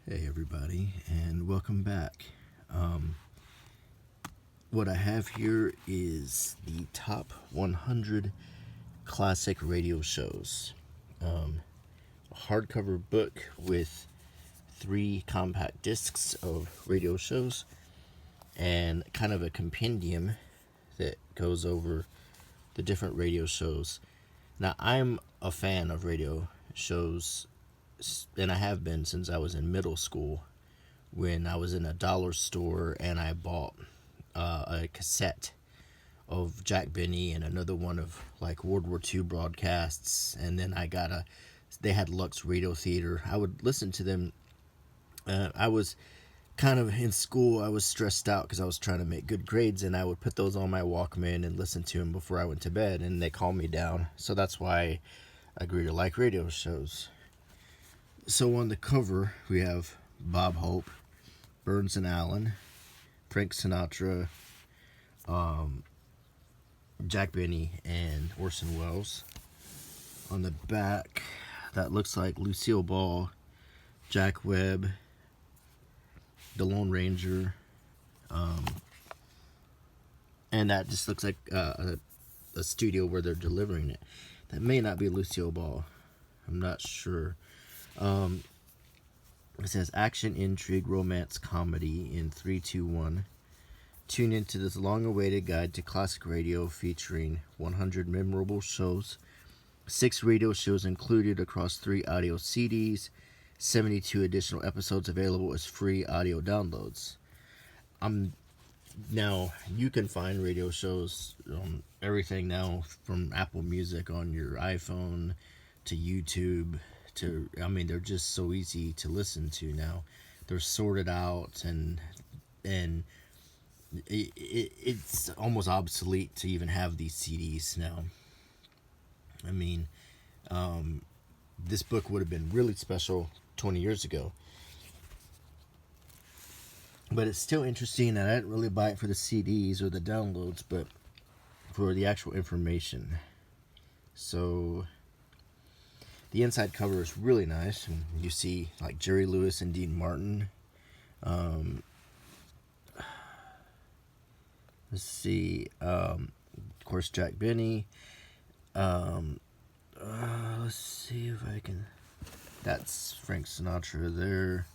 Hey everybody, and welcome back. What I have here is the top 100 classic radio shows. A hardcover book with 3 compact discs of radio shows, and kind of a compendium that goes over the different radio shows. Now, I'm a fan of radio shows, and I have been since I was in middle school, when I was in a dollar store and I bought a cassette of Jack Benny and another one of like World War II broadcasts, and then they had Lux Radio Theater. I would listen to them. I was kind of in school. I was stressed out because I was trying to make good grades, and I would put those on my Walkman and listen to them before I went to bed, and they calmed me down. So that's why I grew to like radio shows. So on the cover we have Bob Hope, Burns and Allen, Frank Sinatra, Jack Benny, and Orson Welles. On the back, that looks like Lucille Ball, Jack Webb, The Lone Ranger, and that just looks like a studio where they're delivering it. That may not be Lucille Ball. I'm not sure. It says action, intrigue, romance, comedy in 3, 2, 1. Tune into this long-awaited guide to classic radio featuring 100 memorable shows, 6 radio shows included across 3 audio CDs, 72 additional episodes available as free audio downloads. Now, you can find radio shows, everything now from Apple Music on your iPhone to YouTube. They're just so easy to listen to now. They're sorted out, and it's almost obsolete to even have these CDs now. This book would have been really special 20 years ago. But it's still interesting, and I didn't really buy it for the CDs or the downloads, but for the actual information. So the inside cover is really nice, and you see like Jerry Lewis and Dean Martin. Let's see, of course, Jack Benny. Let's see if I can. That's Frank Sinatra there.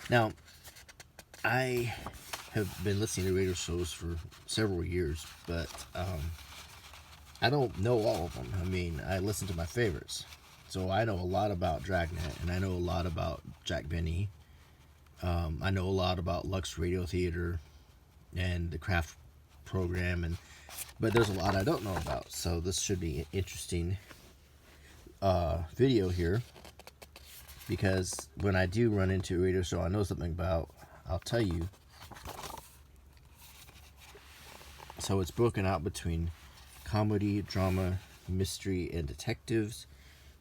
Now, I have been listening to radio shows for several years, but I don't know all of them. I listen to my favorites. So I know a lot about Dragnet, and I know a lot about Jack Benny. I know a lot about Lux Radio Theater and the craft program, but there's a lot I don't know about. So this should be an interesting video here, because when I do run into a radio show I know something about, I'll tell you. So it's broken out between comedy, drama, mystery, and detectives,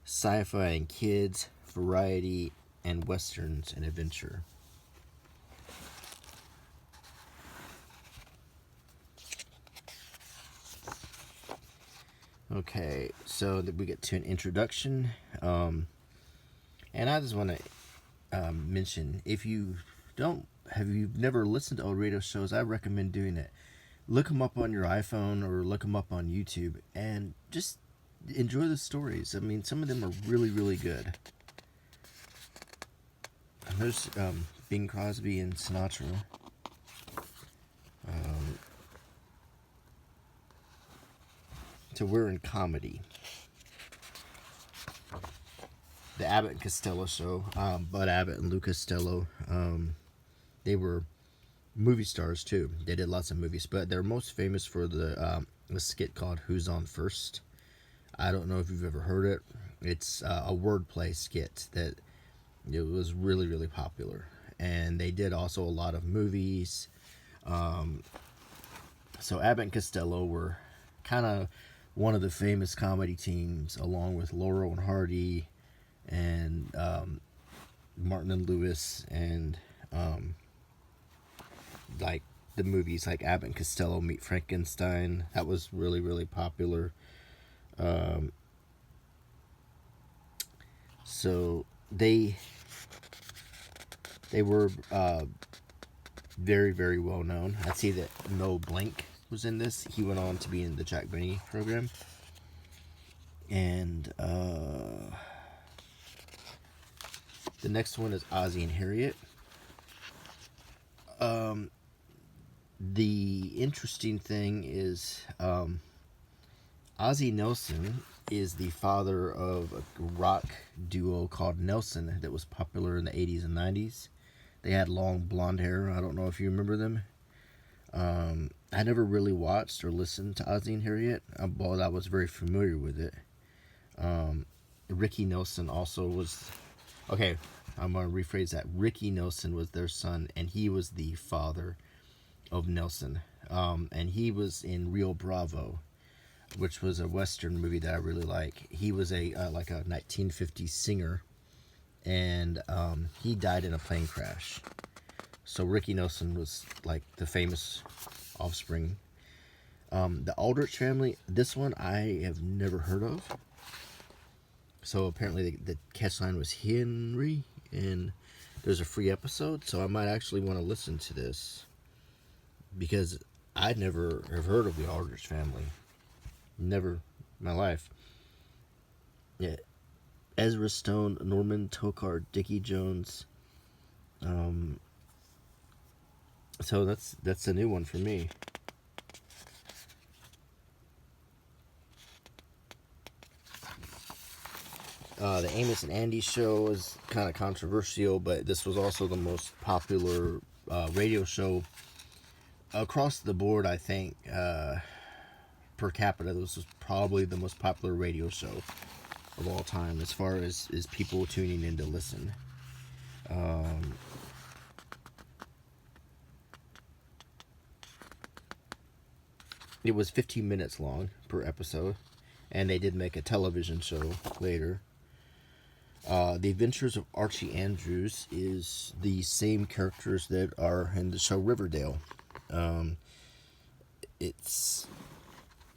sci-fi and kids, variety, and westerns and adventure. Okay, so we get to an introduction, and I just want to mention, if you've never listened to old radio shows, I recommend doing it. Look them up on your iPhone or look them up on YouTube, and just enjoy the stories. Some of them are really, really good. And there's Bing Crosby and Sinatra. So we're in comedy. The Abbott and Costello Show. Bud Abbott and Lou Costello. They were movie stars too. They did lots of movies, but they're most famous for the skit called "Who's on First." I don't know if you've ever heard it. It's a wordplay skit that it was really, really popular, and they did also a lot of movies. So Abbott and Costello were kind of one of the famous comedy teams, along with Laurel and Hardy, and Martin and Lewis, and like the movies like Abbott and Costello Meet Frankenstein. That was really, really popular. Um, so they were very, very well known. I see that Mo Blanc was in this. He went on to be in the Jack Benny program. And the next one is Ozzie and Harriet. The interesting thing is Ozzie Nelson is the father of a rock duo called Nelson that was popular in the 80s and 90s. They had long blonde hair. I don't know if you remember them. I never really watched or listened to Ozzie and Harriet, but I was very familiar with it. Ricky Nelson also was... Okay, I'm going to rephrase that. Ricky Nelson was their son, and he was the father of Nelson. And he was in Rio Bravo, which was a Western movie that I really like. He was a 1950s singer, and he died in a plane crash. So Ricky Nelson was like the famous offspring. The Aldrich family, this one I have never heard of. So apparently the catchline was Henry, and there's a free episode, so I might actually want to listen to this because I'd never have heard of the Aldrich family. Never in my life. Yeah. Ezra Stone, Norman Tokar, Dickie Jones. So that's a new one for me. The Amos and Andy show is kind of controversial, but this was also the most popular radio show across the board. I think per capita, this was probably the most popular radio show of all time as far as people tuning in to listen. It was 15 minutes long per episode, and they did make a television show later. The Adventures of Archie Andrews is the same characters that are in the show Riverdale. It's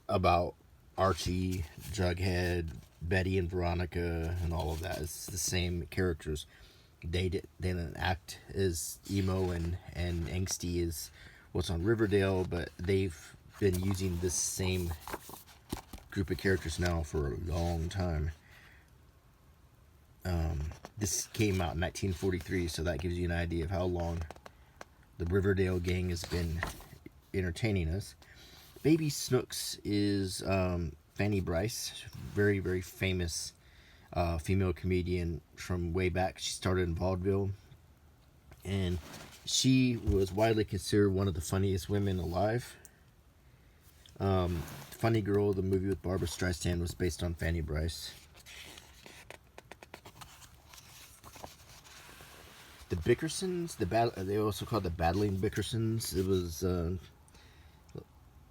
about Archie, Jughead, Betty and Veronica, and all of that. It's the same characters. They didn't act as emo and angsty as what's on Riverdale, but they've been using this same group of characters now for a long time. This came out in 1943, so that gives you an idea of how long the Riverdale gang has been entertaining us. Baby Snooks is Fanny Bryce, very, very famous female comedian from way back. She started in vaudeville, and she was widely considered one of the funniest women alive. Funny Girl, the movie with Barbara Streisand, was based on Fanny Bryce. The Bickersons, they also called the Battling Bickersons.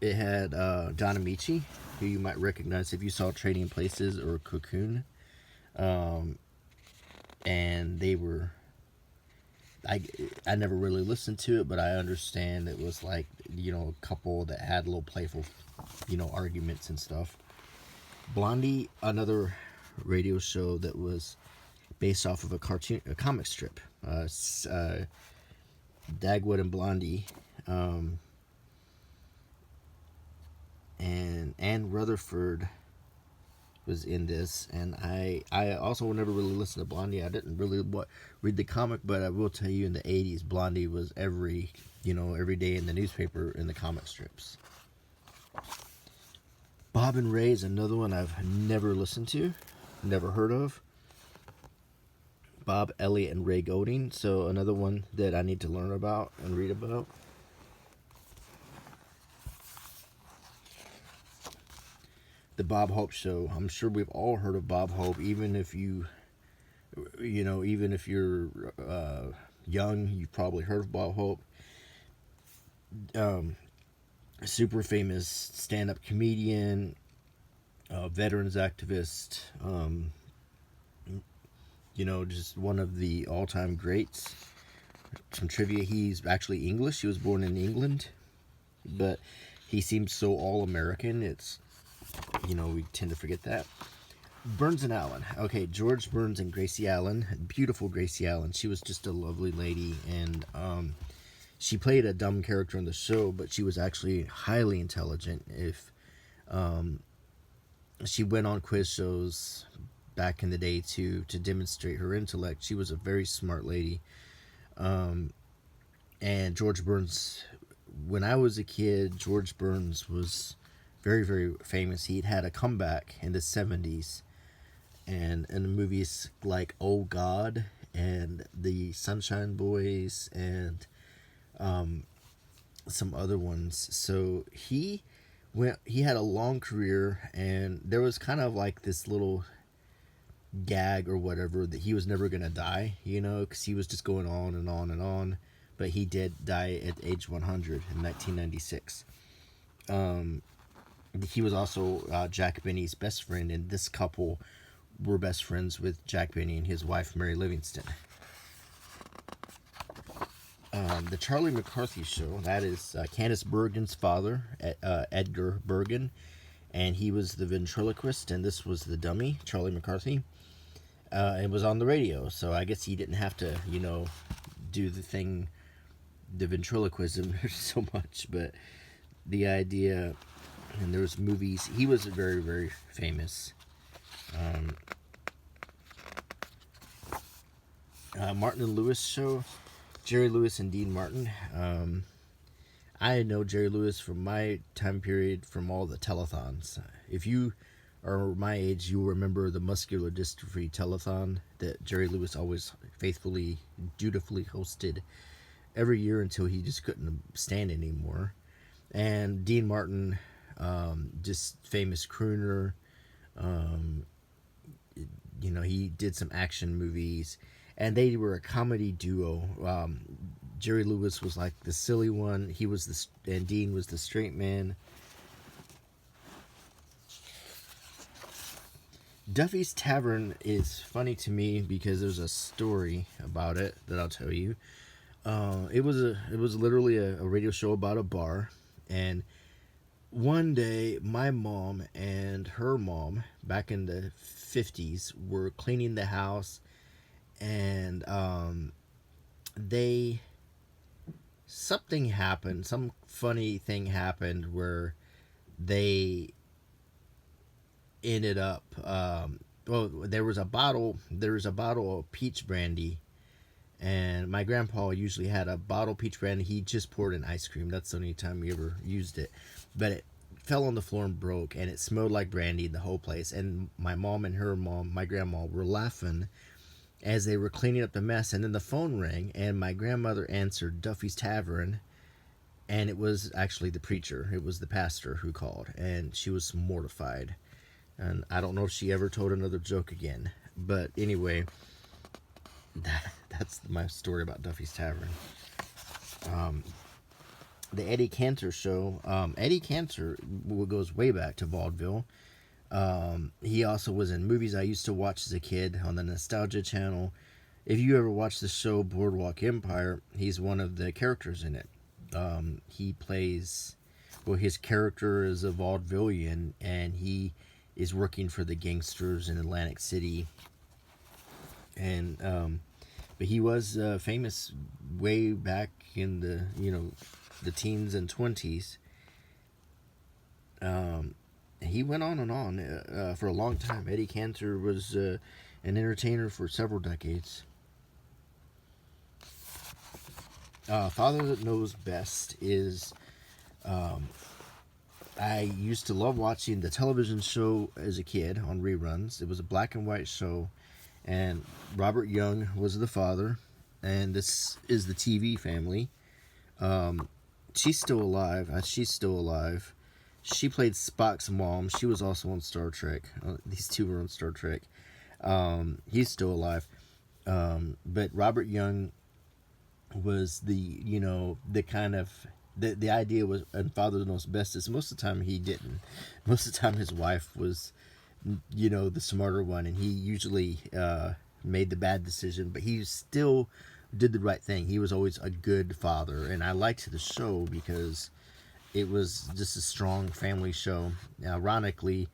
It had Don Amici, who you might recognize if you saw Trading Places or Cocoon. And they were... I never really listened to it, but I understand it was like, a couple that had a little playful, arguments and stuff. Blondie, another radio show that was based off of a comic strip. Dagwood and Blondie. And Anne Rutherford was in this, and I also never really listened to Blondie. I didn't really read the comic, but I will tell you in the 80s, Blondie was every day in the newspaper in the comic strips. Bob and Ray is another one I've never listened to, never heard of. Bob, Elliot, and Ray Golding, so another one that I need to learn about and read about. The Bob Hope Show. I'm sure we've all heard of Bob Hope, even if you're young, you've probably heard of Bob Hope. Super famous stand-up comedian, veterans activist, just one of the all-time greats. Some trivia: he's actually English. He was born in England, but he seems so all American. It's, we tend to forget that. Burns and Allen. Okay, George Burns and Gracie Allen. Beautiful Gracie Allen. She was just a lovely lady, and she played a dumb character on the show, but she was actually highly intelligent. If she went on quiz shows back in the day to demonstrate her intellect, she was a very smart lady. And George Burns, when I was a kid, George Burns was very, very famous. He'd had a comeback in the 70s, and in movies like Oh God and The Sunshine Boys and some other ones. So he had a long career, and there was kind of like this little gag or whatever that he was never going to die, because he was just going on and on and on. But he did die at age 100 in 1996. He was also Jack Benny's best friend, and this couple were best friends with Jack Benny and his wife, Mary Livingston. The Charlie McCarthy Show, that is Candice Bergen's father, Edgar Bergen, and he was the ventriloquist, and this was the dummy, Charlie McCarthy. It was on the radio, so I guess he didn't have to, do the ventriloquism so much, but the idea, and there was movies, he was very, very famous. Martin and Lewis Show, Jerry Lewis and Dean Martin. I know Jerry Lewis from my time period from all the telethons. If you are my age, you'll remember the muscular dystrophy telethon that Jerry Lewis always faithfully, dutifully hosted every year until he just couldn't stand anymore. And Dean Martin, just famous crooner. He did some action movies, and they were a comedy duo. Jerry Lewis was like the silly one. And Dean was the straight man. Duffy's Tavern is funny to me because there's a story about it that I'll tell you. It was literally a radio show about a bar, and one day my mom and her mom back in the 50s were cleaning the house, and something happened, some funny thing happened where they ended up there was a bottle of peach brandy, and my grandpa usually had a bottle of peach brandy. He just poured in ice cream. That's the only time we ever used it, but it fell on the floor and broke, and it smelled like brandy in the whole place. And my mom and her mom, my grandma, were laughing as they were cleaning up the mess, and then the phone rang, and my grandmother answered Duffy's Tavern, and it was actually the preacher. It was the pastor who called, and she was mortified. And I don't know if she ever told another joke again. But anyway, that's my story about Duffy's Tavern. The Eddie Cantor Show. Eddie Cantor goes way back to vaudeville. He also was in movies I used to watch as a kid on the Nostalgia Channel. If you ever watched the show Boardwalk Empire, he's one of the characters in it. He plays... Well, his character is a vaudevillian, and he is working for the gangsters in Atlantic City, and but he was famous way back in the teens and 20s. He went on and on for a long time. Eddie Cantor was an entertainer for several decades. Father That Knows Best is... I used to love watching the television show as a kid on reruns. It was a black and white show, and Robert Young was the father, and this is the TV family. She's still alive. She's still alive. She played Spock's mom. She was also on Star Trek. These two were on Star Trek. He's still alive. But Robert Young was the kind of... The idea was, and Father Knows Best, is most of the time he didn't. Most of the time his wife was, the smarter one, and he usually made the bad decision, but he still did the right thing. He was always a good father, and I liked the show because it was just a strong family show. Ironically,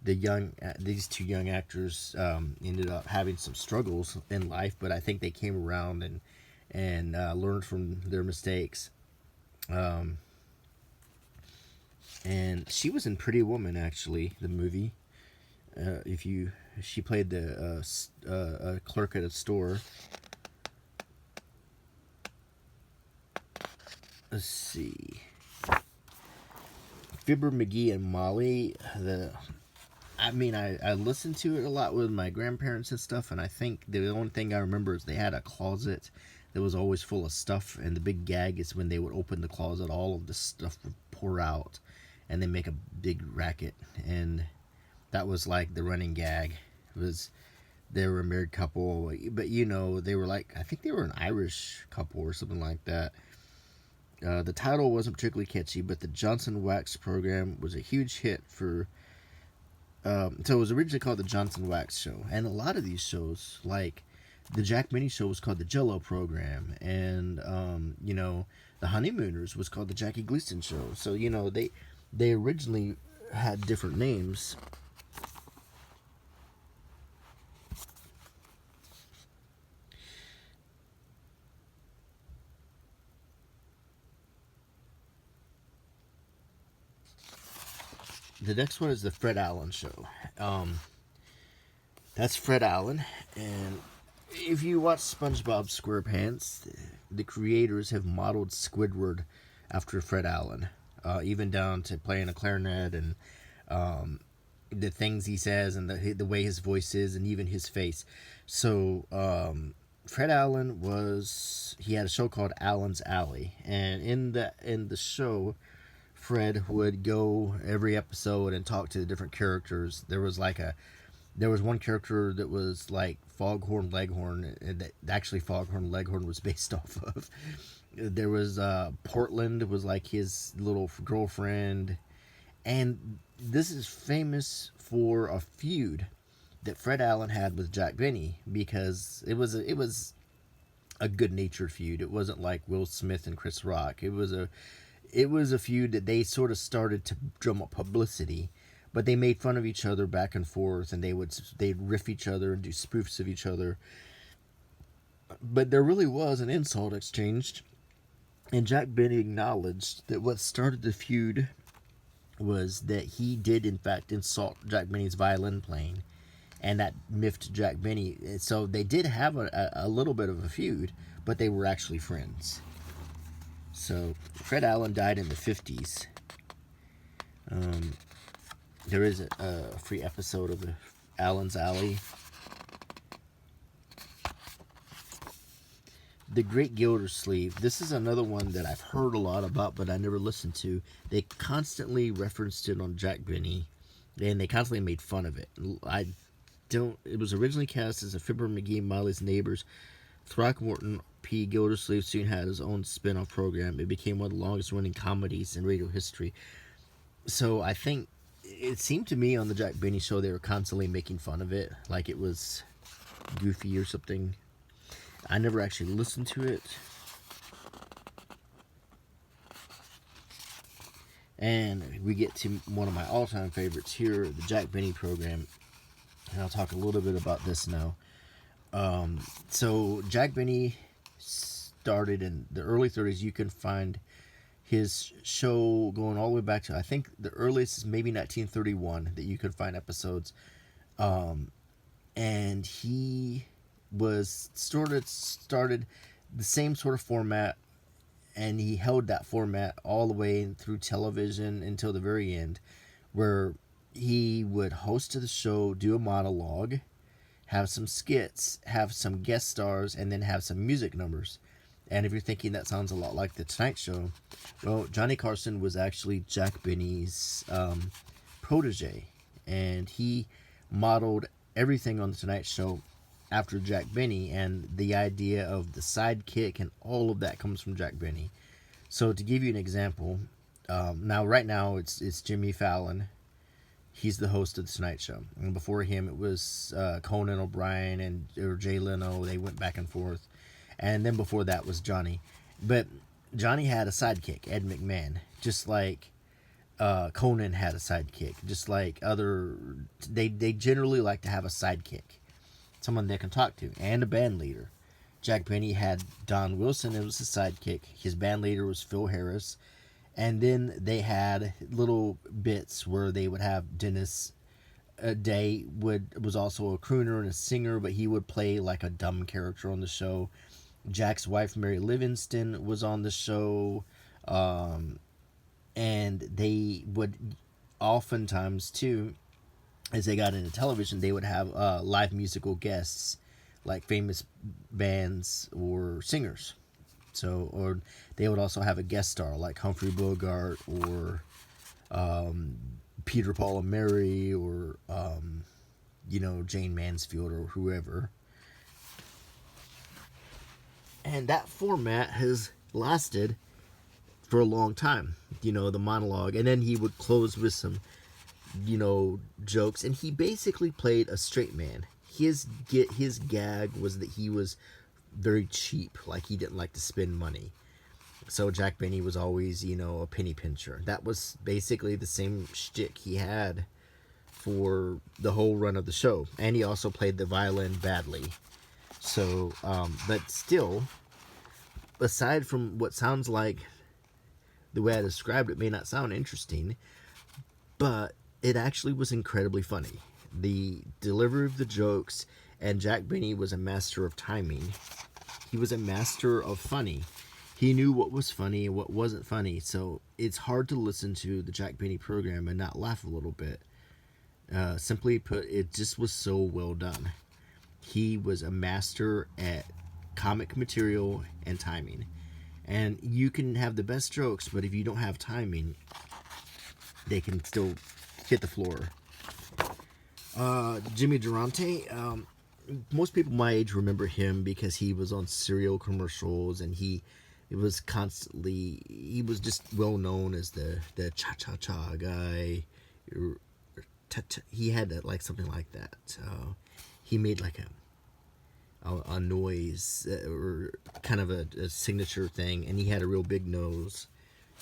these two young actors ended up having some struggles in life, but I think they came around and learned from their mistakes. Um, and she was in Pretty Woman, actually, the movie. If you She played the clerk at a store. Let's see. Fibber McGee and Molly. I listened to it a lot with my grandparents and stuff, and I think the only thing I remember is they had a closet that was always full of stuff, and the big gag is when they would open the closet, all of the stuff would pour out, and they make a big racket, and that was like the running gag. It was They were a married couple, but they were like, I think they were an Irish couple or something like that. The title wasn't particularly catchy, but the Johnson Wax program was a huge hit for. So it was originally called the Johnson Wax Show, and a lot of these shows, like the Jack Benny Show, was called the Jello program, and the Honeymooners was called the Jackie Gleason Show. So they originally had different names. The next one is the Fred Allen Show. That's Fred Allen, and if you watch SpongeBob SquarePants, the creators have modeled Squidward after Fred Allen, even down to playing a clarinet and the things he says and the way his voice is and even his face. So Fred Allen he had a show called Allen's Alley, and in the show, Fred would go every episode and talk to the different characters. There was one character that was like Foghorn Leghorn, that actually Foghorn Leghorn was based off of. There was Portland was like his little girlfriend, and this is famous for a feud that Fred Allen had with Jack Benny, because it was a good natured feud. It wasn't like Will Smith and Chris Rock. It was a feud that they sort of started to drum up publicity, but they made fun of each other back and forth, and they'd riff each other and do spoofs of each other. But there really was an insult exchanged, and Jack Benny acknowledged that what started the feud was that he did in fact insult Jack Benny's violin playing, and that miffed Jack Benny. So they did have a little bit of a feud, but they were actually friends. So Fred Allen died in the 50s. There is a free episode of the Allen's Alley. The Great Gildersleeve. This is another one that I've heard a lot about, but I never listened to. They constantly referenced it on Jack Benny, and they constantly made fun of it. It was originally cast as a Fibber McGee and Molly's Neighbors. Throckmorton P. Gildersleeve soon had his own spin-off program. It became one of the longest-running comedies in radio history. So I think it seemed to me on the Jack Benny Show they were constantly making fun of it, like it was goofy or something. I never actually listened to it. And we get to one of my all-time favorites here, the Jack Benny program. And I'll talk a little bit about this now. So Jack Benny started in the early 30s. You can find his show going all the way back to, I think the earliest is maybe 1931 that you could find episodes. And he was started the same sort of format, and he held that format all the way through television until the very end, where he would host the show, do a monologue, have some skits, have some guest stars, and then have some music numbers. And if you're thinking that sounds a lot like The Tonight Show, well, Johnny Carson was actually Jack Benny's protege, and he modeled everything on The Tonight Show after Jack Benny, and the idea of the sidekick and all of that comes from Jack Benny. So to give you an example, right now it's Jimmy Fallon. He's the host of The Tonight Show, and before him it was Conan O'Brien or Jay Leno. They went back and forth, and then before that was Johnny. But Johnny had a sidekick, Ed McMahon, just like Conan had a sidekick, just like other. They generally like to have a sidekick, someone they can talk to, and a band leader. Jack Benny had Don Wilson, it was his sidekick. His band leader was Phil Harris. And then they had little bits where they would have Dennis Day was also a crooner and a singer, but he would play like a dumb character on the show. Jack's wife Mary Livingston was on the show, and they would oftentimes too, as they got into television, they would have live musical guests, like famous bands or singers. So, or they would also have a guest star like Humphrey Bogart or Peter, Paul, and Mary, or Jane Mansfield or whoever. And that format has lasted for a long time. The monologue, and then he would close with some, jokes, and he basically played a straight man. His gag was that he was very cheap, like he didn't like to spend money. So Jack Benny was always, a penny pincher. That was basically the same shtick he had for the whole run of the show. And he also played the violin badly. So, but still, aside from what sounds like, the way I described it may not sound interesting, but it actually was incredibly funny. The delivery of the jokes, and Jack Benny was a master of timing. He was a master of funny. He knew what was funny and what wasn't funny, so it's hard to listen to the Jack Benny program and not laugh a little bit. Simply put, it just was so well done. He was a master at comic material and timing. And you can have the best jokes, but if you don't have timing, they can still hit the floor. Jimmy Durante, most people my age remember him because he was on cereal commercials, and he was just well known as the cha-cha-cha guy. He had like something like that. He made like a noise, or kind of a signature thing, and he had a real big nose,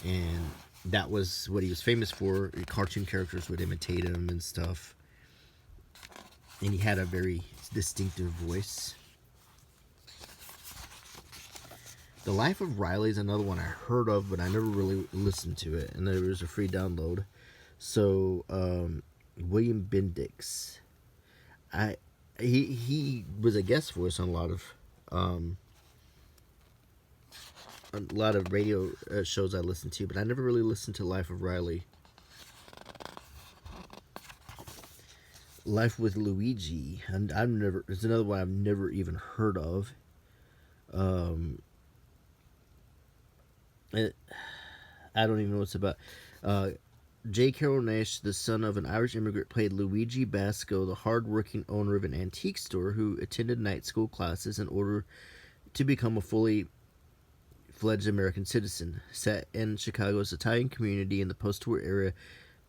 and that was what he was famous for. Cartoon characters would imitate him and stuff, and he had a very distinctive voice. The Life of Riley is another one I heard of, but I never really listened to it, and there was a free download. So William Bendix, he was a guest voice on a lot of radio shows I listened to, but I never really listened to Life of Riley. Life with Luigi, and it's another one I've never even heard of. I don't even know what it's about. J. Carrol Naish, the son of an Irish immigrant, played Luigi Basco, the hard-working owner of an antique store who attended night school classes in order to become a fully fledged American citizen. Set in Chicago's Italian community in the post-war era,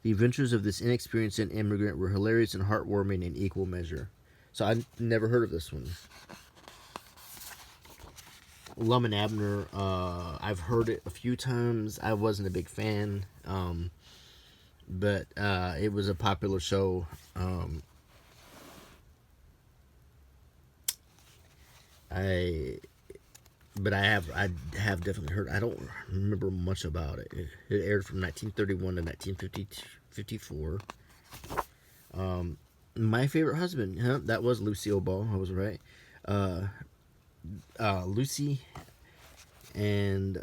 the adventures of this inexperienced immigrant were hilarious and heartwarming in equal measure. So I never heard of this one. Lum and Abner, I've heard it a few times. I wasn't a big fan, but it was a popular show. I have definitely heard. I don't remember much about it. It aired from 1931 to 1954. My Favorite Husband. Huh? That was Lucille Ball. I was right. Lucy, and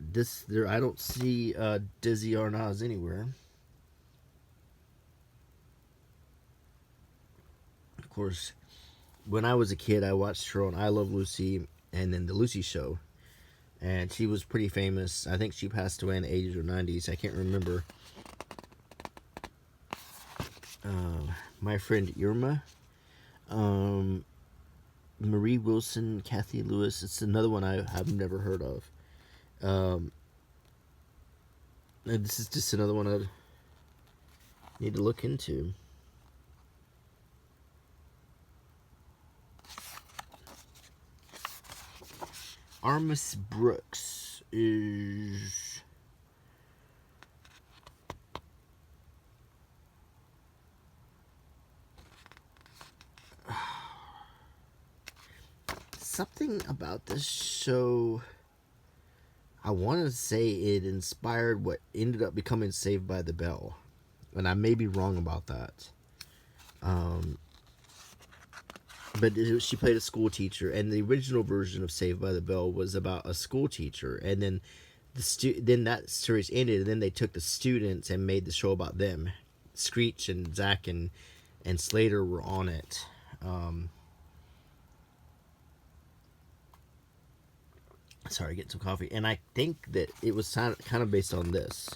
this there. I don't see Desi Arnaz anywhere. Of course, when I was a kid, I watched her on I Love Lucy and then The Lucy Show, and she was pretty famous. I think she passed away in the 80s or 90s. I can't remember. My Friend Irma, Marie Wilson, Kathy Lewis. It's another one I've never heard of. And this is just another one I need to look into. Armis Brooks. is something about this show. I want to say it inspired what ended up becoming Saved by the Bell, and I may be wrong about that. But she played a school teacher, and the original version of Saved by the Bell was about a school teacher, and then then that series ended, and then they took the students and made the show about them. Screech and Zach and Slater were on it. Sorry, getting some coffee, and I think that it was kind of based on this.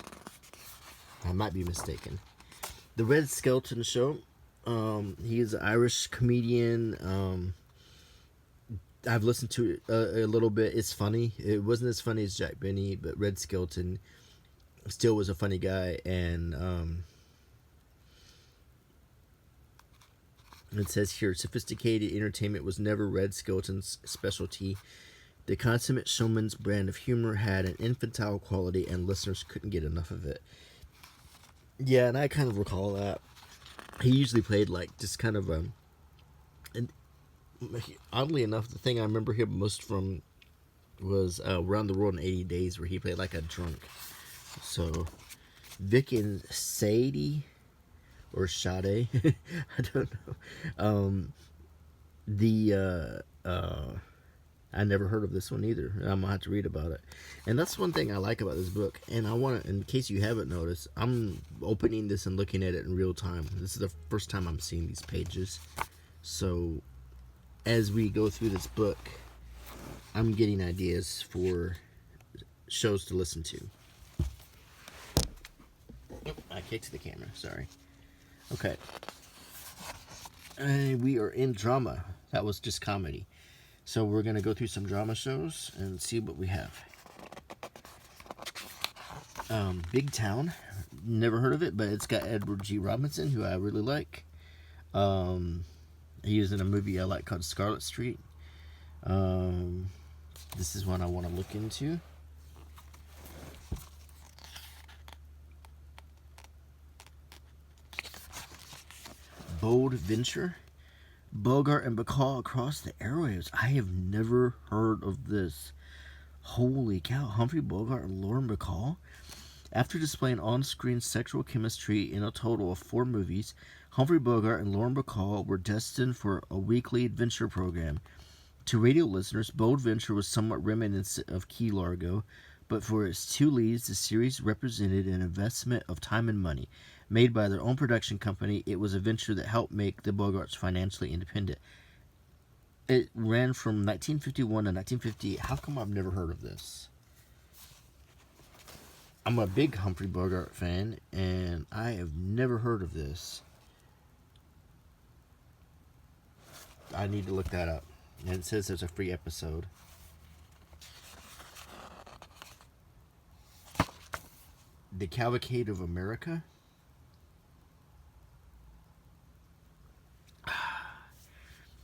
I might be mistaken. The Red Skelton Show. He is an Irish comedian. I've listened to it a little bit. It's funny. It wasn't as funny as Jack Benny, but Red Skelton still was a funny guy. And it says here, sophisticated entertainment was never Red Skelton's specialty. The consummate showman's brand of humor had an infantile quality, and listeners couldn't get enough of it. Yeah, and I kind of recall that. He usually played like just kind of and oddly enough, the thing I remember him most from was Around the World in 80 Days, where he played like a drunk. So Vic and Sadie, or Sade, I don't know. I never heard of this one either. I'm gonna have to read about it. And that's one thing I like about this book. And I want to, in case you haven't noticed, I'm opening this and looking at it in real time. This is the first time I'm seeing these pages. So as we go through this book, I'm getting ideas for shows to listen to. Oh, I kicked the camera, sorry. Okay. We are in drama. That was just comedy. So we're going to go through some drama shows and see what we have. Big Town. Never heard of it, but it's got Edward G. Robinson, who I really like. He is in a movie I like called Scarlet Street. This is one I want to look into. Bold Venture. Bogart and Bacall across the airwaves. I have never heard of this. Holy cow. Humphrey Bogart and Lauren Bacall? After displaying on-screen sexual chemistry in a total of 4 movies, Humphrey Bogart and Lauren Bacall were destined for a weekly adventure program. To radio listeners, Bold Venture was somewhat reminiscent of Key Largo, but for its 2 leads, the series represented an investment of time and money. Made by their own production company, it was a venture that helped make the Bogarts financially independent. It ran from 1951 to 1958. How come I've never heard of this? I'm a big Humphrey Bogart fan, and I have never heard of this. I need to look that up. And it says there's a free episode. The Cavalcade of America.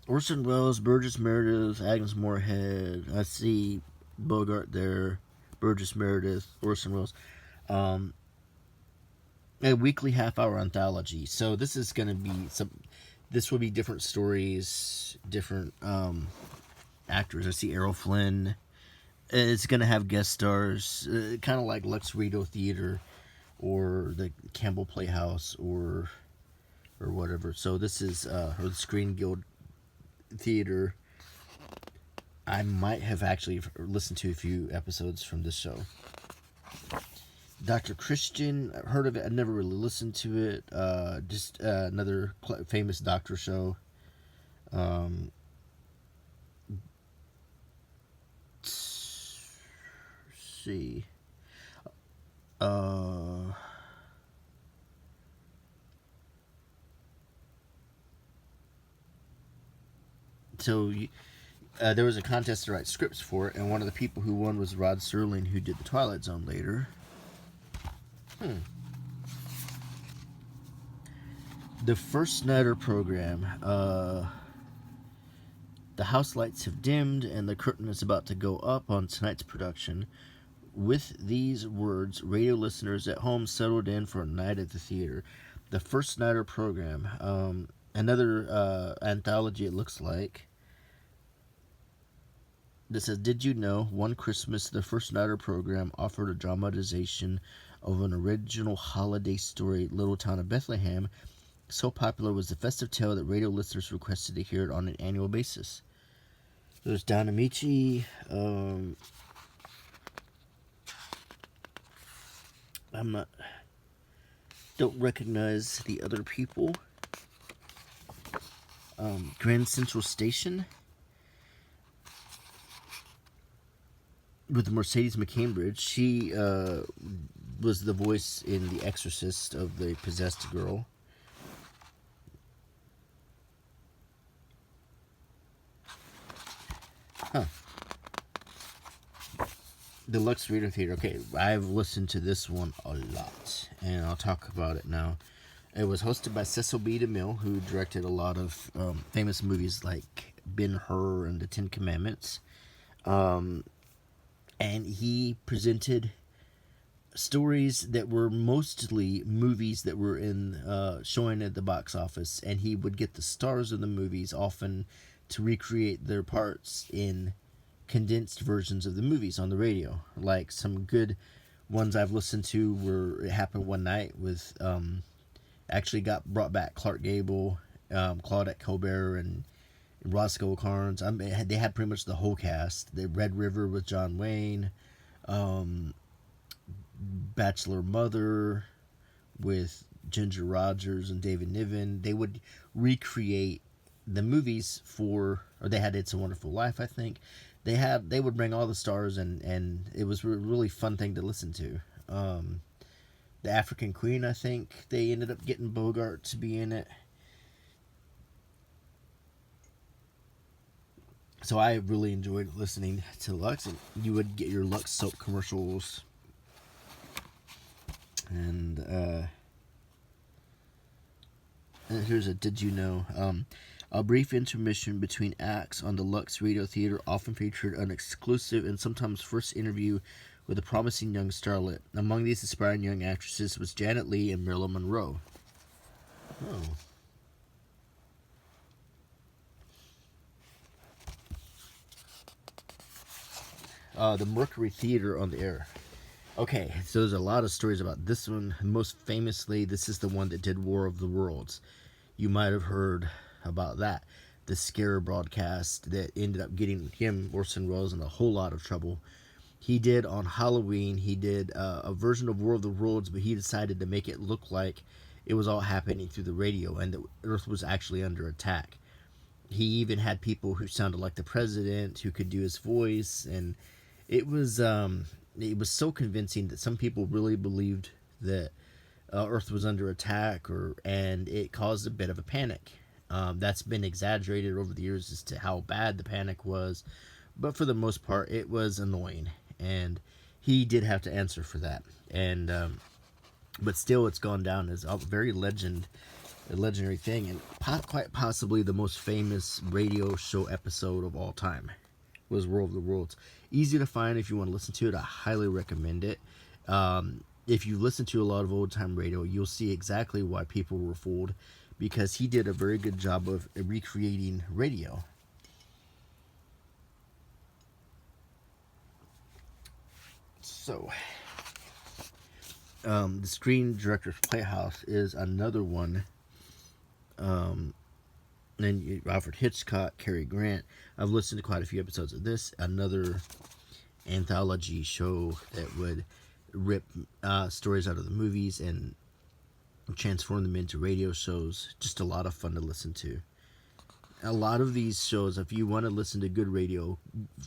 Orson Welles, Burgess Meredith, Agnes Moorehead. I see Bogart there. Burgess Meredith, Orson Welles. A weekly half-hour anthology. So this is going to be some. This will be different stories, different actors. I see Errol Flynn. It's going to have guest stars, kind of like Lux Rito Theater, or the Campbell Playhouse, or whatever. So this is or the Screen Guild Theater. I might have actually listened to a few episodes from this show. Dr. Christian, I've heard of it. I never really listened to it. Just another famous doctor show. Let's see. So there was a contest to write scripts for it, and one of the people who won was Rod Serling, who did The Twilight Zone later. The First Snyder program. The house lights have dimmed, and the curtain is about to go up on tonight's production. With these words, radio listeners at home settled in for a night at the theater. The First Nighter program, another anthology it looks like. This says, did you know one Christmas the First Nighter program offered a dramatization of an original holiday story, Little Town of Bethlehem? So popular was the festive tale that radio listeners requested to hear it on an annual basis. There's Don Amici. Don't recognize the other people. Grand Central Station with Mercedes McCambridge. She was the voice in The Exorcist of the possessed girl. Huh. Deluxe Radio Theater. Okay, I've listened to this one a lot, and I'll talk about it now. It was hosted by Cecil B. DeMille, who directed a lot of famous movies like Ben-Hur and The Ten Commandments. And he presented stories that were mostly movies that were in showing at the box office, and he would get the stars of the movies often to recreate their parts in condensed versions of the movies on the radio. Like some good ones I've listened to were It Happened One Night with actually got brought back Clark Gable, Claudette Colbert, and Roscoe Carnes. They had pretty much the whole cast. The Red River with John Wayne, Bachelor Mother with Ginger Rogers and David Niven. They would recreate the movies or they had It's a Wonderful Life, I think. They would bring all the stars, and it was a really fun thing to listen to. The African Queen, I think they ended up getting Bogart to be in it. So I really enjoyed listening to Lux, and you would get your Lux soap commercials. And here's a Did You Know? A brief intermission between acts on the Lux Radio Theater often featured an exclusive and sometimes first interview with a promising young starlet. Among these aspiring young actresses was Janet Leigh and Marilyn Monroe. The Mercury Theater on the Air. Okay, so there's a lot of stories about this one. Most famously, this is the one that did War of the Worlds. You might have heard about that. The scare broadcast that ended up getting him, Orson Welles, in a whole lot of trouble. He did on Halloween, he did a version of War of the Worlds, but he decided to make it look like it was all happening through the radio and the Earth was actually under attack. He even had people who sounded like the president who could do his voice, and it was so convincing that some people really believed that Earth was under attack, and it caused a bit of a panic. That's been exaggerated over the years as to how bad the panic was, but for the most part, it was annoying, and he did have to answer for that. And but still, it's gone down as a very legendary thing, and quite possibly the most famous radio show episode of all time was War of the Worlds. Easy to find if you want to listen to it. I highly recommend it. If you listen to a lot of old time radio, you'll see exactly why people were fooled, because he did a very good job of recreating radio. So, the Screen Director's Playhouse is another one. And Alfred Hitchcock, Cary Grant. I've listened to quite a few episodes of this. Another anthology show that would rip stories out of the movies and transform them into radio shows. Just a lot of fun to listen to. A lot of these shows, if you want to listen to good radio,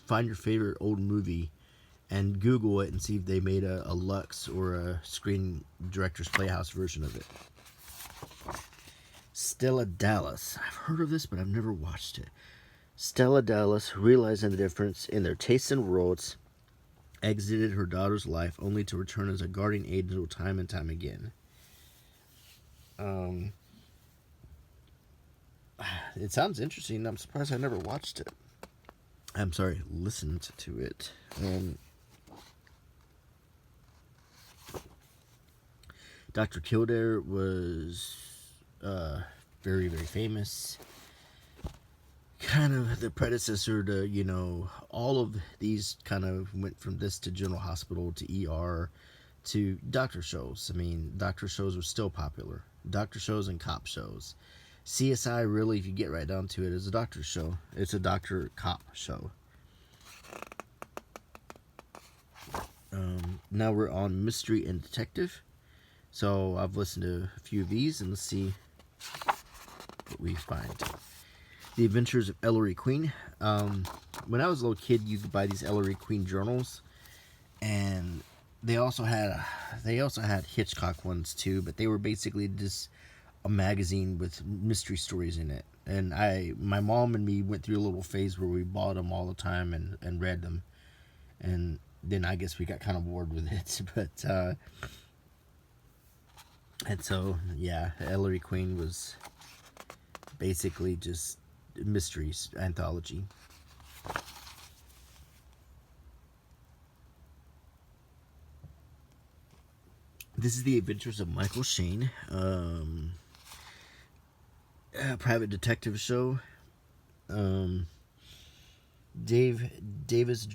find your favorite old movie and Google it and see if they made a Lux or a Screen Director's Playhouse version of it. Stella Dallas. I've heard of this, but I've never watched it. Stella Dallas, realizing the difference in their tastes and worlds, exited her daughter's life only to return as a guardian angel time and time again. It sounds interesting. I'm surprised I never watched it. I'm sorry, listened to it. Dr. Kildare was very, very famous. Kind of the predecessor to, all of these kind of went from this to General Hospital to ER to doctor shows. I mean, doctor shows are still popular. Doctor shows and cop shows. CSI, really, if you get right down to it, is a doctor show. It's a doctor cop show. Now we're on Mystery and Detective. So I've listened to a few of these, and let's see what we find. The Adventures of Ellery Queen. When I was a little kid, you could buy these Ellery Queen journals, and they also had Hitchcock ones too, but they were basically just a magazine with mystery stories in it. And my mom and me went through a little phase where we bought them all the time and read them, and then I guess we got kind of bored with it. But and so yeah, Ellery Queen was basically just mysteries anthology. This is The Adventures of Michael Shayne, a private detective show. Davis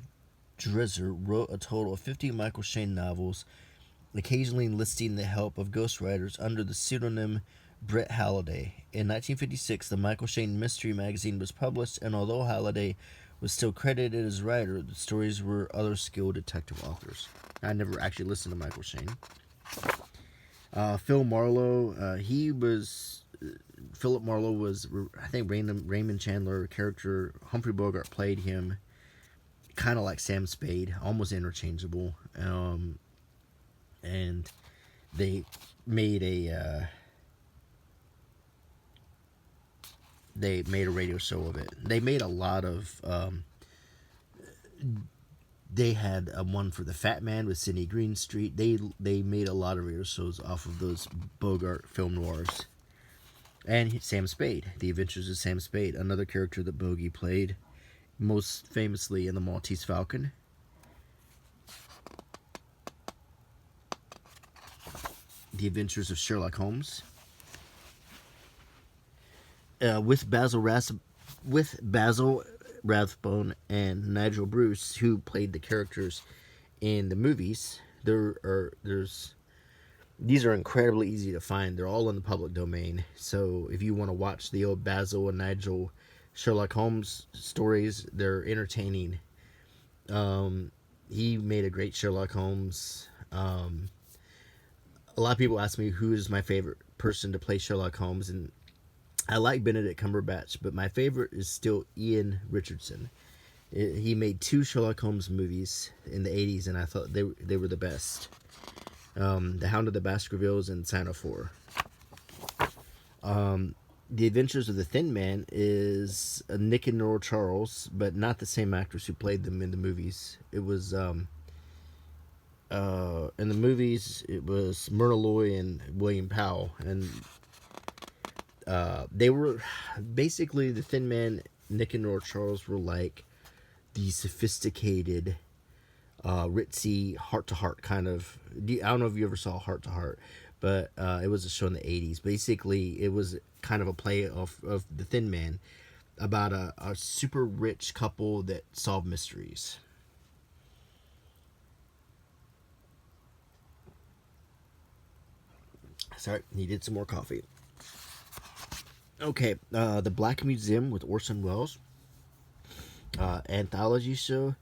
Dresser wrote a total of 50 Michael Shayne novels, occasionally enlisting the help of ghostwriters under the pseudonym Brett Halliday. In 1956, the Michael Shayne Mystery Magazine was published, and although Halliday was still credited as writer, the stories were other skilled detective authors. I never actually listened to Michael Shayne. Phil Marlowe, Philip Marlowe was, I think, Raymond Chandler character. Humphrey Bogart played him, kind of like Sam Spade, almost interchangeable. And they made a radio show of it. They made a lot of. They had one for the Fat Man with Sidney Greenstreet. They made a lot of radio shows off of those Bogart film noirs. And Sam Spade, The Adventures of Sam Spade, another character that Bogey played, most famously in The Maltese Falcon. The Adventures of Sherlock Holmes. With Basil Rathbone and Nigel Bruce, who played the characters in the movies. These are incredibly easy to find. They're all in the public domain. So if you want to watch the old Basil and Nigel Sherlock Holmes stories, they're entertaining. He made a great Sherlock Holmes. A lot of people ask me who is my favorite person to play Sherlock Holmes, and I like Benedict Cumberbatch, but my favorite is still Ian Richardson. He made 2 Sherlock Holmes movies in the 80s, and I thought they were the best. The Hound of the Baskervilles and Sign of 4. The Adventures of the Thin Man is Nick and Nora Charles, but not the same actors who played them in the movies. It was in the movies it was Myrna Loy and William Powell, and they were basically the Thin Man. Nick and Nora Charles were like the sophisticated, ritzy, heart-to-heart kind of. I don't know if you ever saw Heart to Heart, but it was a show in the 80s. Basically, it was kind of a play of the Thin Man about a super rich couple that solved mysteries. Sorry, needed some more coffee. Okay, The Black Museum with Orson Welles. Anthology show.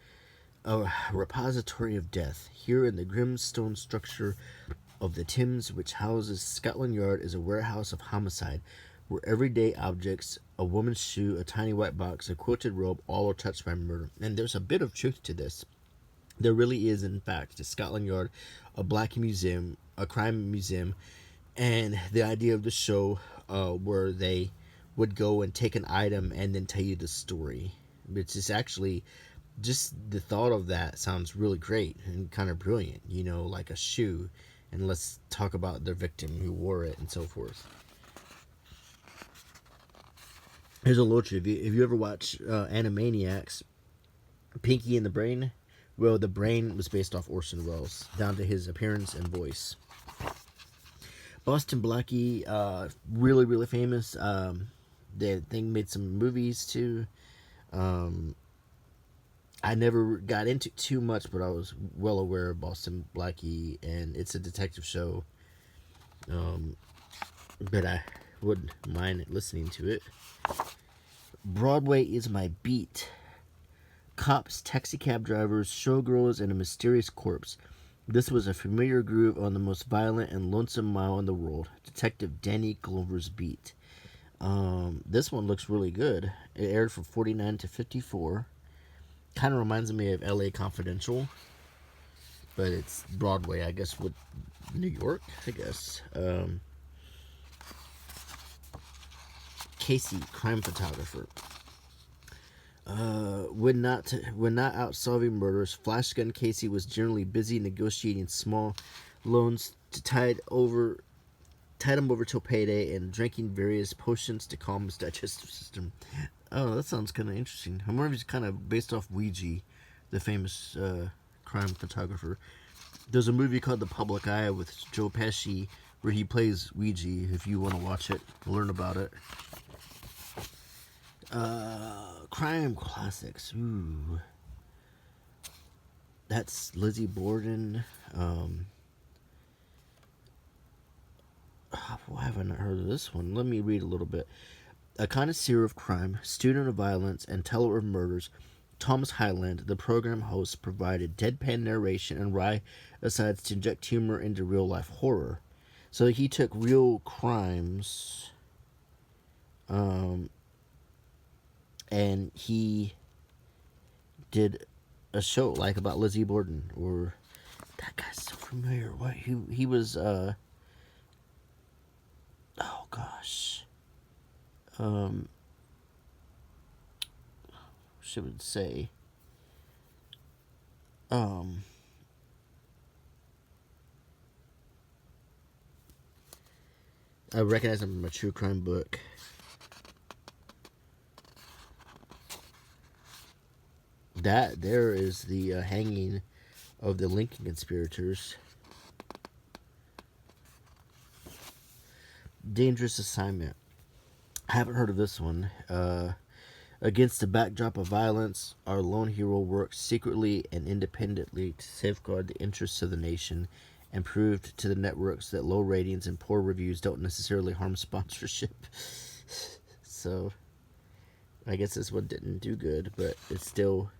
A repository of death. Here in the grim stone structure of the Thames, which houses Scotland Yard, is a warehouse of homicide, where everyday objects, a woman's shoe, a tiny white box, a quilted robe, all are touched by murder. And there's a bit of truth to this. There really is, in fact, a Scotland Yard, a black museum, a crime museum, and the idea of the show where they would go and take an item and then tell you the story. It's just actually, just the thought of that sounds really great and kind of brilliant, like a shoe, and let's talk about the victim who wore it and so forth. Here's a little trivia. If you ever watch Animaniacs, Pinky and the Brain, well, the brain was based off Orson Welles, down to his appearance and voice. Boston Blackie, really, really famous. They thing made some movies too. Um, I never got into too much, but I was well aware of Boston Blackie, and it's a detective show. Um, but I wouldn't mind listening to it. Broadway is my beat. Cops, taxicab drivers, showgirls, and a mysterious corpse. This was a familiar groove on the most violent and lonesome mile in the world. Detective Danny Glover's beat. This one looks really good. It aired from 49 to 54. Kind of reminds me of LA Confidential, but it's Broadway, I guess, with New York, I guess. Casey, crime photographer. When not out solving murders, Flash Gun Casey was generally busy negotiating small loans to tide him over till payday and drinking various potions to calm his digestive system. Oh, that sounds kind of interesting. I wonder if he's kind of based off Ouija, the famous crime photographer. There's a movie called The Public Eye with Joe Pesci where he plays Ouija. If you want to watch it, learn about it. Crime classics. Ooh. That's Lizzie Borden. Why have I not heard of this one? Let me read a little bit. A connoisseur of crime, student of violence, and teller of murders, Thomas Hyland, the program host, provided deadpan narration and wry asides to inject humor into real-life horror. So he took real crimes, and he did a show like about Lizzie Borden, or that guy's so familiar. What he was? Oh gosh. Should say. I recognize him from a true crime book. That there is the hanging of the Lincoln conspirators. Dangerous Assignment. I haven't heard of this one. Against the backdrop of violence, our lone hero works secretly and independently to safeguard the interests of the nation and proved to the networks that low ratings and poor reviews don't necessarily harm sponsorship. So, I guess this one didn't do good, but it's still...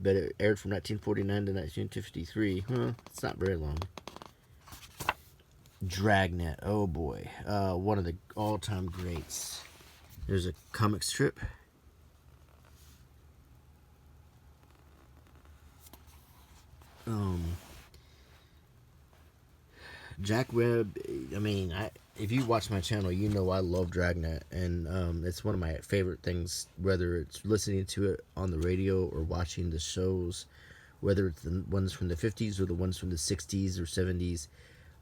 But it aired from 1949 to 1953. It's not very long. Dragnet. Oh boy. One of the all-time greats. There's a comic strip. Jack Webb. I mean, if you watch my channel, you know I love Dragnet, and it's one of my favorite things. Whether it's listening to it on the radio or watching the shows, whether it's the ones from the 50s or the ones from the 60s or 70s.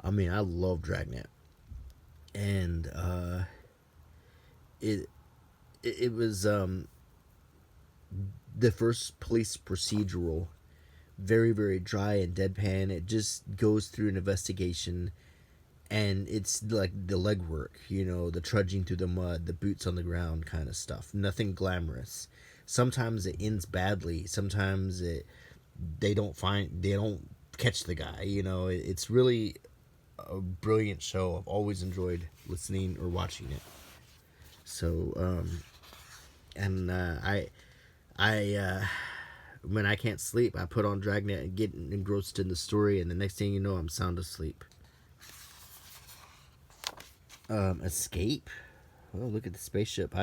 I mean, I love Dragnet, and it was the first police procedural, very, very dry and deadpan. It just goes through an investigation, and it's like the legwork, the trudging through the mud, the boots on the ground kind of stuff. Nothing glamorous. Sometimes it ends badly. Sometimes they don't catch the guy. It's really a brilliant show. I've always enjoyed listening or watching it. So, when I can't sleep, I put on Dragnet and get engrossed in the story, and the next thing you know, I'm sound asleep. Escape. Oh, look at the spaceship.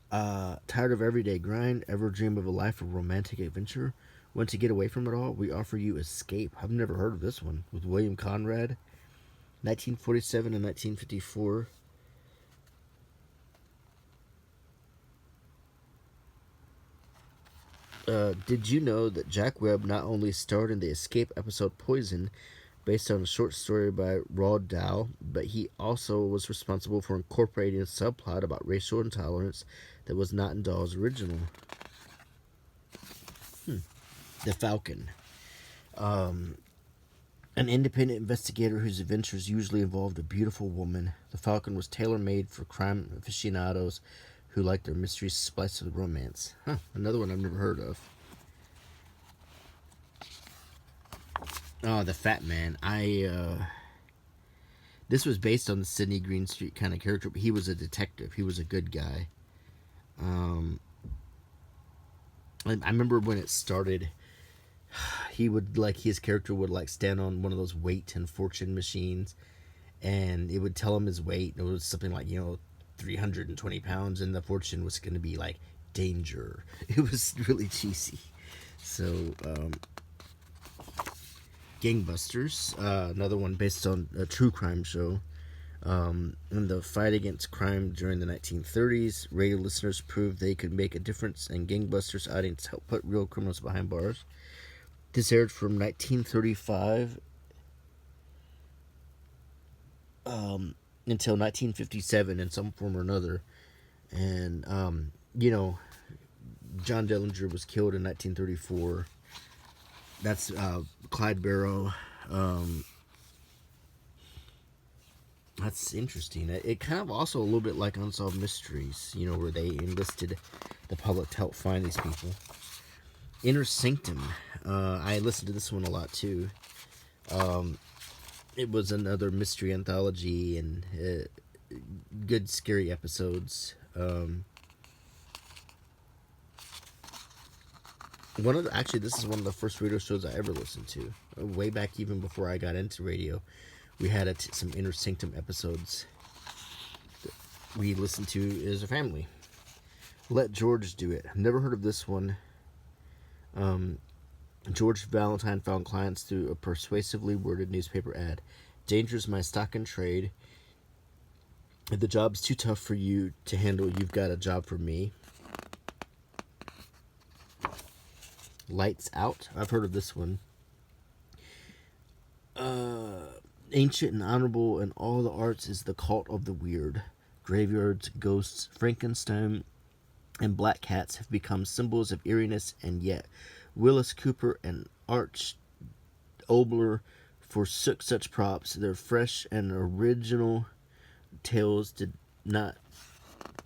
Tired of everyday grind, ever dream of a life of romantic adventure? Want to get away from it all? We offer you Escape. I've never heard of this one. With William Conrad, 1947 and 1954. Did you know that Jack Webb not only starred in the Escape episode Poison, based on a short story by Roald Dahl, but he also was responsible for incorporating a subplot about racial intolerance that was not in Dahl's original. The Falcon. An independent investigator whose adventures usually involved a beautiful woman, the Falcon was tailor-made for crime aficionados who like their mysteries spliced with romance. Huh, another one I've never heard of. Oh, the Fat Man. This was based on the Sidney Greenstreet kind of character, but he was a detective. He was a good guy. I remember when it started, he would, like, his character would, like, stand on one of those weight and fortune machines, and it would tell him his weight. It was something like, 320 pounds, and the fortune was going to be like danger. It was really cheesy. So, Gangbusters, another one based on a true crime show. In the fight against crime during the 1930s, radio listeners proved they could make a difference, and Gangbusters audience helped put real criminals behind bars. This aired from 1935 until 1957 in some form or another. And, John Dillinger was killed in 1934. That's Clyde Barrow. That's interesting. It kind of also a little bit like Unsolved Mysteries, where they enlisted the public to help find these people. Inner Sanctum. I listened to this one a lot too. It was another mystery anthology and good scary episodes. This is one of the first radio shows I ever listened to. Way back even before I got into radio, we had some Inner Sanctum episodes that we listened to as a family. Let George Do It. I've never heard of this one. George Valentine found clients through a persuasively worded newspaper ad. Danger's my stock and trade. If the job's too tough for you to handle, you've got a job for me. Lights Out. I've heard of this one. Ancient and honorable in all the arts is the cult of the weird. Graveyards, ghosts, Frankenstein, and black cats have become symbols of eeriness, and yet Willis Cooper and Arch Obler forsook such props. Their fresh and original tales did not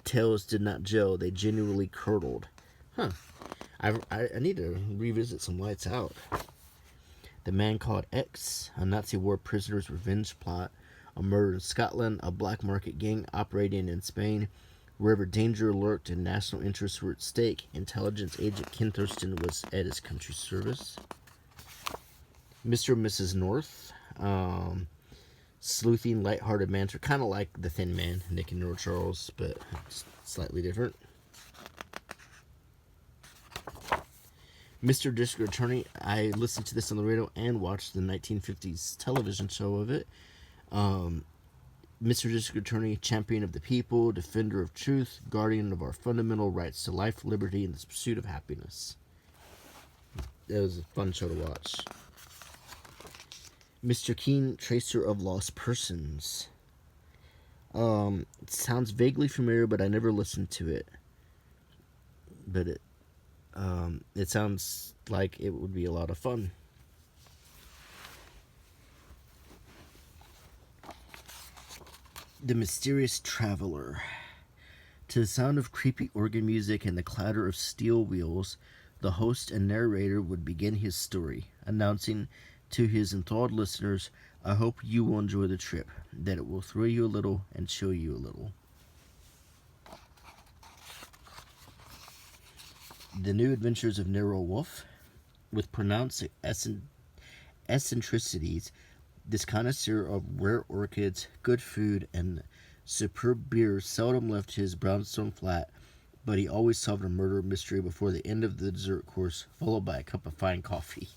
gel. They genuinely curdled. Huh. I need to revisit some Lights Out. The Man Called X, a Nazi war prisoner's revenge plot, a murder in Scotland, a black market gang operating in Spain. Wherever danger lurked and national interests were at stake, intelligence agent Ken Thurston was at his country's service. Mr. and Mrs. North, sleuthing, lighthearted banter, kind of like The Thin Man, Nick and Nora Charles, but slightly different. Mr. District Attorney, I listened to this on the radio and watched the 1950s television show of it. Mr. District Attorney, champion of the people, defender of truth, guardian of our fundamental rights to life, liberty, and the pursuit of happiness. It was a fun show to watch. Mr. Keen, tracer of lost persons. It sounds vaguely familiar, but I never listened to it. But it sounds like it would be a lot of fun. The Mysterious Traveler. To the sound of creepy organ music and the clatter of steel wheels, the host and narrator would begin his story, announcing to his enthralled listeners, "I hope you will enjoy the trip, that it will thrill you a little and chill you a little." The New Adventures of Nero Wolfe. With pronounced eccentricities, this connoisseur of rare orchids, good food, and superb beer seldom left his brownstone flat, but he always solved a murder mystery before the end of the dessert course, followed by a cup of fine coffee.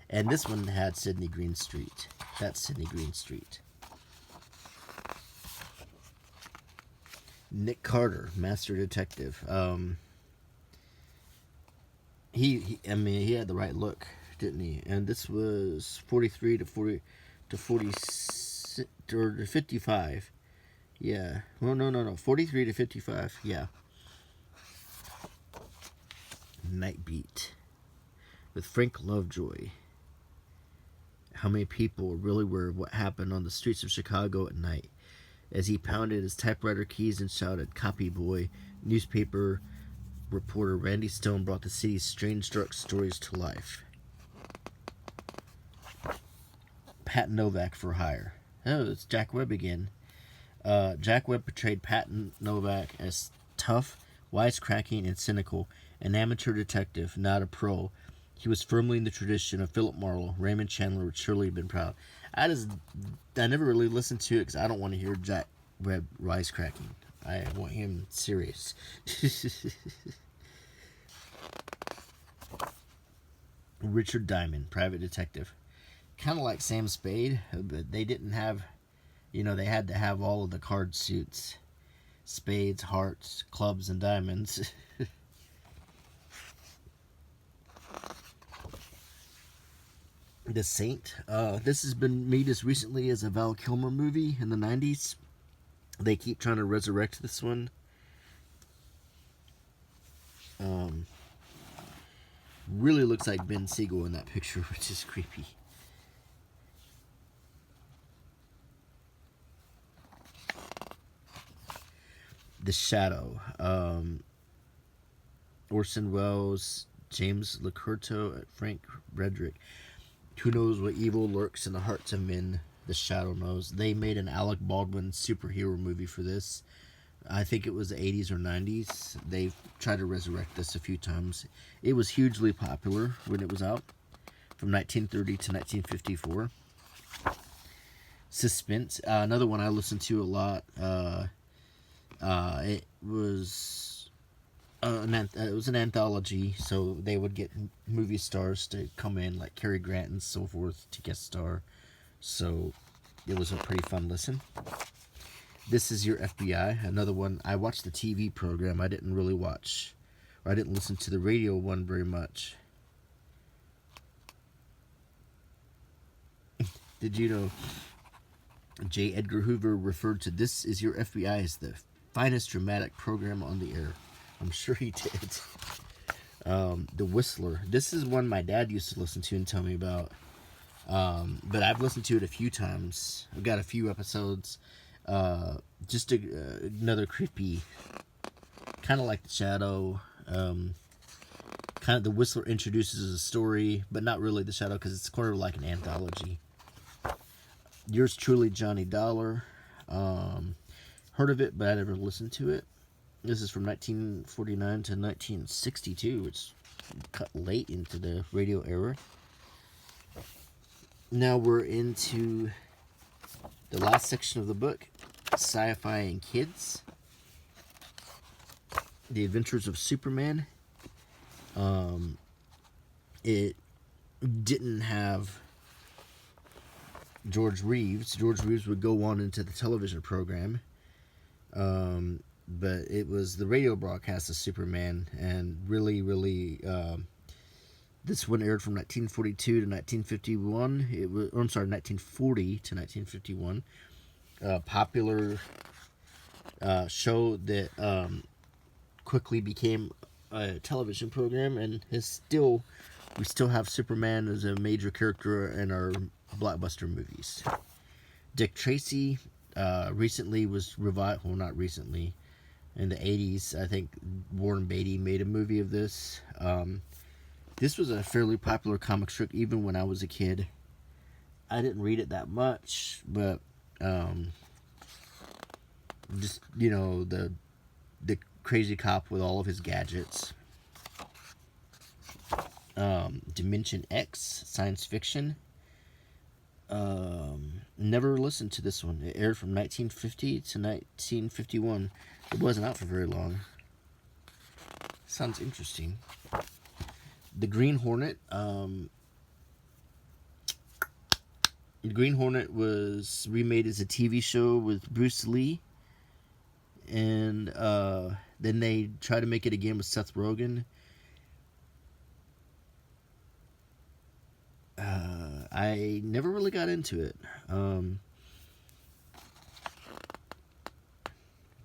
And this one had Sidney Greenstreet. That's Sidney Greenstreet. Nick Carter, Master Detective. He had the right look, didn't he? And this was 43 to 46 or to 55. Yeah. Well, no. 43 to 55. Yeah. Night Beat with Frank Lovejoy. how many people were really aware of what happened on the streets of Chicago at night as he pounded his typewriter keys and shouted, "Copy boy." Newspaper reporter Randy Stone brought the city's strange, dark stories to life. Pat Novak for hire. Oh, it's Jack Webb again. Jack Webb portrayed Pat Novak as tough, wisecracking, and cynical, an amateur detective, not a pro. He was firmly in the tradition of Philip Marlowe. Raymond Chandler would surely have been proud. I never really listened to it because I don't want to hear Jack Webb wisecracking. I want him serious. Richard Diamond, private detective. Kind of like Sam Spade, but they didn't have, they had to have all of the card suits. Spades, hearts, clubs, and diamonds. The Saint. This has been made as recently as a Val Kilmer movie in the 90s. They keep trying to resurrect this one. Really looks like Ben Siegel in that picture, which is creepy. The Shadow. Orson Welles, James LaCurto, Frank Redrick. Who knows what evil lurks in the hearts of men? The Shadow knows. They made an Alec Baldwin superhero movie for this. I think it was the 80s or 90s. They've tried to resurrect this a few times. It was hugely popular when it was out, from 1930 to 1954. Suspense. Another one I listened to a lot. It was an anthology, so they would get movie stars to come in, like Cary Grant and so forth, to guest star. So it was a pretty fun listen. This Is Your FBI, another one. I watched the TV program. I didn't really watch, or I didn't listen to the radio one very much. Did you know J. Edgar Hoover referred to This Is Your FBI as the finest dramatic program on the air? I'm sure he did. The Whistler. This is one my dad used to listen to and tell me about. But I've listened to it a few times. I've got a few episodes. Just another creepy, kind of like The Shadow. Kind of The Whistler introduces a story, but not really The Shadow, because it's kind of like an anthology. Yours truly, Johnny Dollar. Heard of it, but I never listened to it. This is from 1949 to 1962. It's cut late into the radio era. Now we're into the last section of the book, Sci-Fi and Kids. The Adventures of Superman. It didn't have George Reeves. George Reeves would go on into the television program. But it was the radio broadcast of Superman, and really, this one aired from 1942 to 1951. It was, or I'm sorry, 1940 to 1951. Popular show that quickly became a television program, and we still have Superman as a major character in our blockbuster movies. Dick Tracy recently was revived. Well, not recently. In the 80s, I think Warren Beatty made a movie of this. This was a fairly popular comic strip even when I was a kid. I didn't read it that much, but just, the crazy cop with all of his gadgets. Dimension X, science fiction. Never listened to this one. It aired from 1950 to 1951. It wasn't out for very long. Sounds interesting. The Green Hornet. The Green Hornet was remade as a TV show with Bruce Lee. And then they tried to make it again with Seth Rogen. I never really got into it.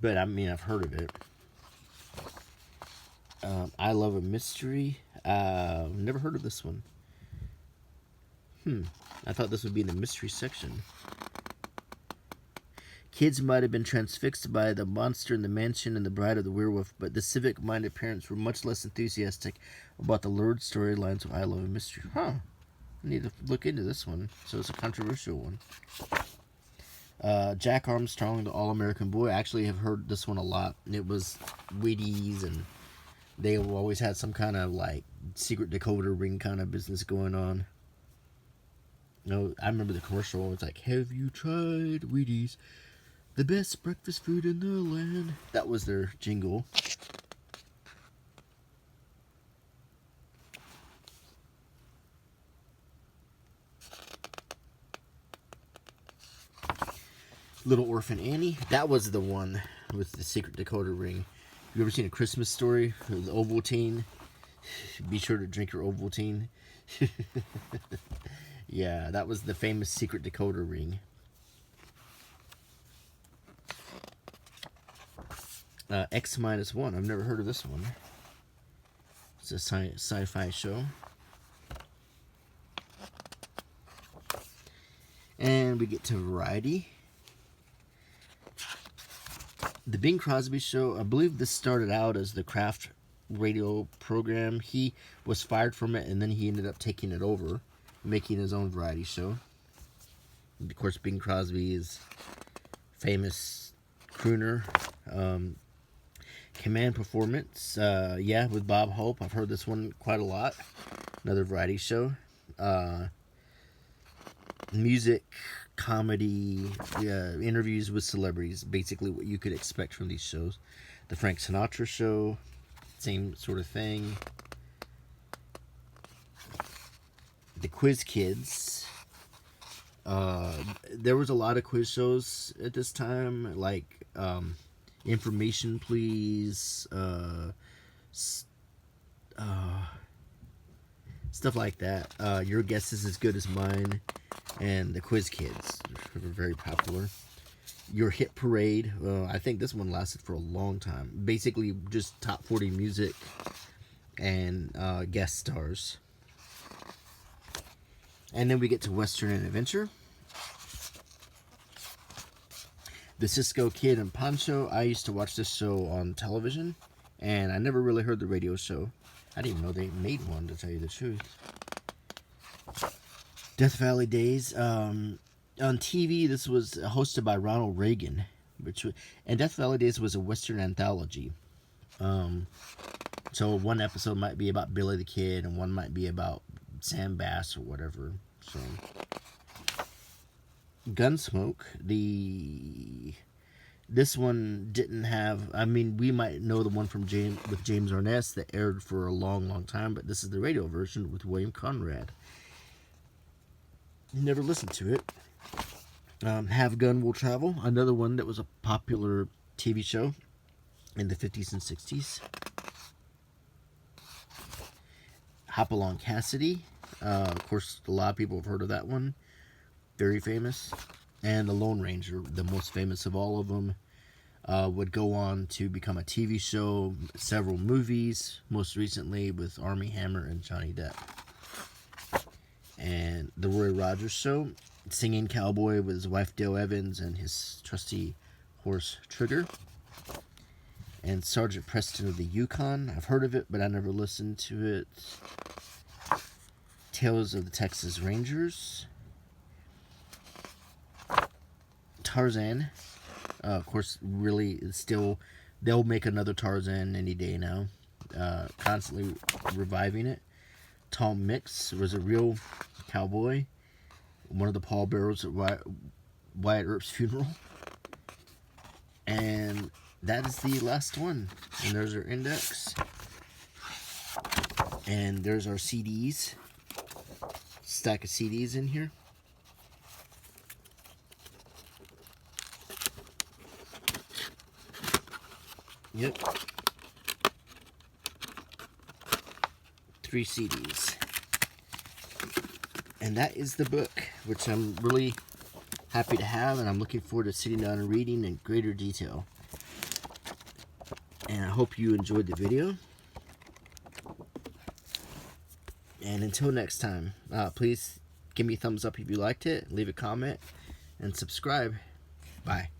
But I mean, I've heard of it. I Love a Mystery. Never heard of this one. I thought this would be in the mystery section. Kids might have been transfixed by the monster in the mansion and the bride of the werewolf, but the civic-minded parents were much less enthusiastic about the lurid storylines of I Love a Mystery. Huh. I need to look into this one. So it's a controversial one. Jack Armstrong, the All-American Boy. I actually have heard this one a lot. It was Wheaties, and they always had some kind of like secret decoder ring kind of business going on. You know, I remember the commercial. It was like, "Have you tried Wheaties? The best breakfast food in the land." That was their jingle. Little Orphan Annie. That was the one with the secret decoder ring. You ever seen A Christmas Story with Ovaltine? Be sure to drink your Ovaltine. Yeah, that was the famous secret decoder ring. X-1. I've never heard of this one. It's a sci-fi show. And we get to Variety. The Bing Crosby Show. I believe this started out as the Kraft radio program. He was fired from it, and then he ended up taking it over, making his own variety show. And of course, Bing Crosby is famous crooner. Command Performance, yeah, with Bob Hope. I've heard this one quite a lot. Another variety show. Music, comedy, interviews with celebrities. Basically what you could expect from these shows. The Frank Sinatra Show, same sort of thing. The Quiz Kids. There was a lot of quiz shows at this time, like Information Please, stuff like that. Your Guess Is As Good As Mine, and the Quiz Kids were very popular. Your Hit Parade. I think this one lasted for a long time. Basically, just top 40 music and guest stars. And then we get to Western and Adventure. The Cisco Kid and Pancho. I used to watch this show on television, and I never really heard the radio show. I didn't even know they made one, to tell you the truth. Death Valley Days. On TV, this was hosted by Ronald Reagan, and Death Valley Days was a Western anthology. So one episode might be about Billy the Kid, and one might be about Sam Bass or whatever. So Gunsmoke, this one didn't have. I mean, we might know the one from James Arness that aired for a long time, but this is the radio version with William Conrad. Never listened to it. Have Gun Will Travel, another one that was a popular TV show in the 50s and 60s. Hopalong Cassidy, of course, a lot of people have heard of that one. Very famous. And The Lone Ranger, the most famous of all of them, would go on to become a TV show, several movies, most recently with Armie Hammer and Johnny Depp. And The Roy Rogers Show, singing cowboy with his wife Dale Evans and his trusty horse Trigger. And Sergeant Preston of the Yukon. I've heard of it, but I never listened to it. Tales of the Texas Rangers. Tarzan. Of course, really, still, they'll make another Tarzan any day now. Constantly reviving it. Tom Mix was a real cowboy. One of the pallbearers at Wyatt Earp's funeral. And that is the last one. And there's our index. And there's our CDs. Stack of CDs in here. Yep. 3 CDs. And that is the book, which I'm really happy to have, and I'm looking forward to sitting down and reading in greater detail. And I hope you enjoyed the video. And until next time, please Give me a thumbs up if you liked it. Leave a comment and subscribe. Bye.